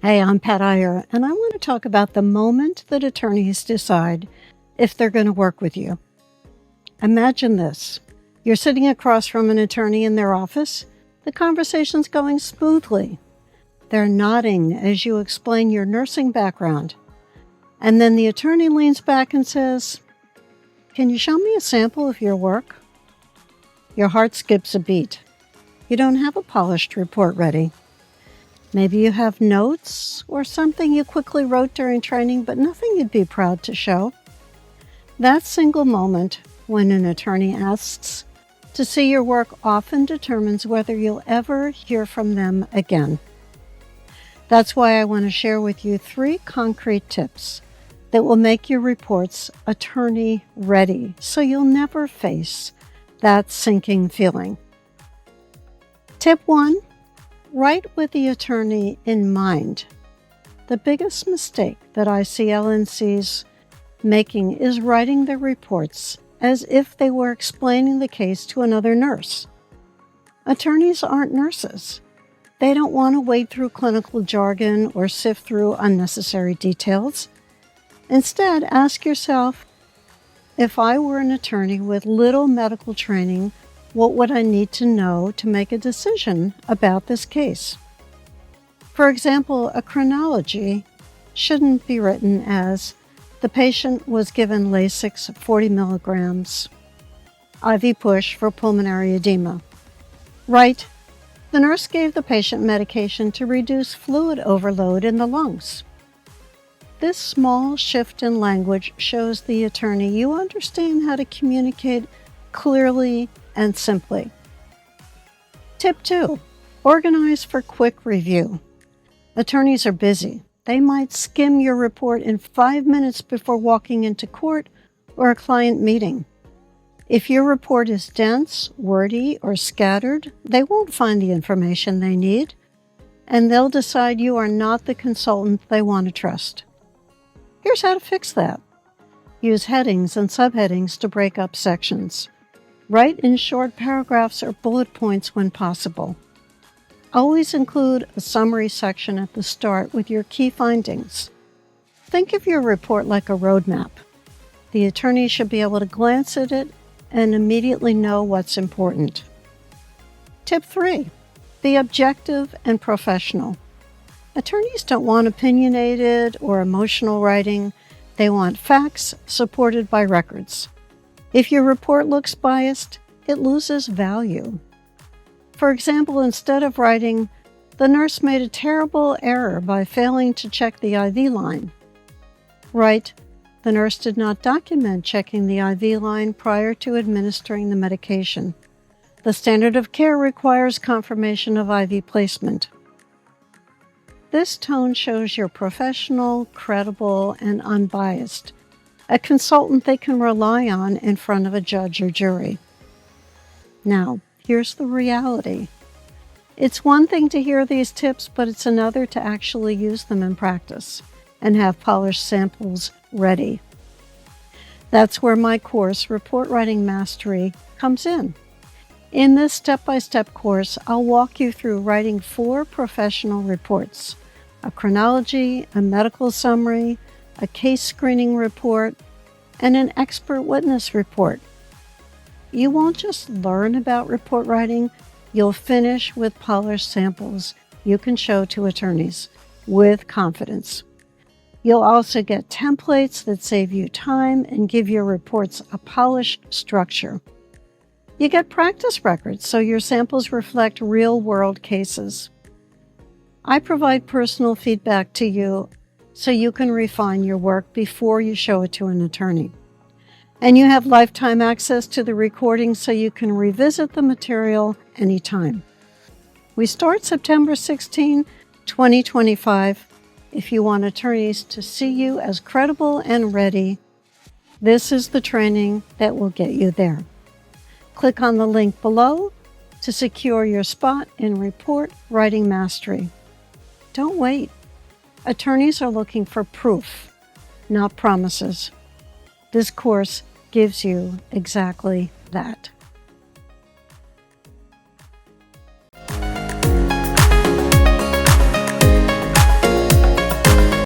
Hey, I'm Pat Iyer, and I want to talk about the moment that attorneys decide if they're going to work with you. Imagine this. You're sitting across from an attorney in their office. The conversation's going smoothly. They're nodding as you explain your nursing background. And then the attorney leans back and says, "Can you show me a sample of your work?" Your heart skips a beat. You don't have a polished report ready. Maybe you have notes or something you quickly wrote during training, but nothing you'd be proud to show. That single moment when an attorney asks to see your work often determines whether you'll ever hear from them again. That's why I want to share with you 3 concrete tips that will make your reports attorney ready so you'll never face that sinking feeling. Tip 1. Write with the attorney in mind. The biggest mistake that I see LNCs making is writing their reports as if they were explaining the case to another nurse. Attorneys aren't nurses. They don't want to wade through clinical jargon or sift through unnecessary details. Instead, ask yourself, if I were an attorney with little medical training, what would I need to know to make a decision about this case? For example, a chronology shouldn't be written as, the patient was given Lasix 40 milligrams, IV push for pulmonary edema. Write, the nurse gave the patient medication to reduce fluid overload in the lungs. This small shift in language shows the attorney you understand how to communicate clearly and simply. Tip 2. Organize for quick review. Attorneys are busy. They might skim your report in 5 minutes before walking into court or a client meeting. If your report is dense, wordy, or scattered, they won't find the information they need, and they'll decide you are not the consultant they want to trust. Here's how to fix that. Use headings and subheadings to break up sections. Write in short paragraphs or bullet points when possible. Always include a summary section at the start with your key findings. Think of your report like a roadmap. The attorney should be able to glance at it and immediately know what's important. Tip 3. Be objective and professional. Attorneys don't want opinionated or emotional writing. They want facts supported by records. If your report looks biased, it loses value. For example, instead of writing, the nurse made a terrible error by failing to check the IV line, write, the nurse did not document checking the IV line prior to administering the medication. The standard of care requires confirmation of IV placement. This tone shows you're professional, credible, and unbiased. A consultant they can rely on in front of a judge or jury. Now, here's the reality. It's one thing to hear these tips, but it's another to actually use them in practice and have polished samples ready. That's where my course, Report Writing Mastery, comes in. In this step-by-step course, I'll walk you through writing 4 professional reports: a chronology, a medical summary, a case screening report, and an expert witness report. You won't just learn about report writing, you'll finish with polished samples you can show to attorneys with confidence. You'll also get templates that save you time and give your reports a polished structure. You get practice records so your samples reflect real-world cases. I provide personal feedback to you so you can refine your work before you show it to an attorney. And you have lifetime access to the recording so you can revisit the material anytime. We start September 16, 2025. If you want attorneys to see you as credible and ready, this is the training that will get you there. Click on the link below to secure your spot in Report Writing Mastery. Don't wait. Attorneys are looking for proof, not promises. This course gives you exactly that.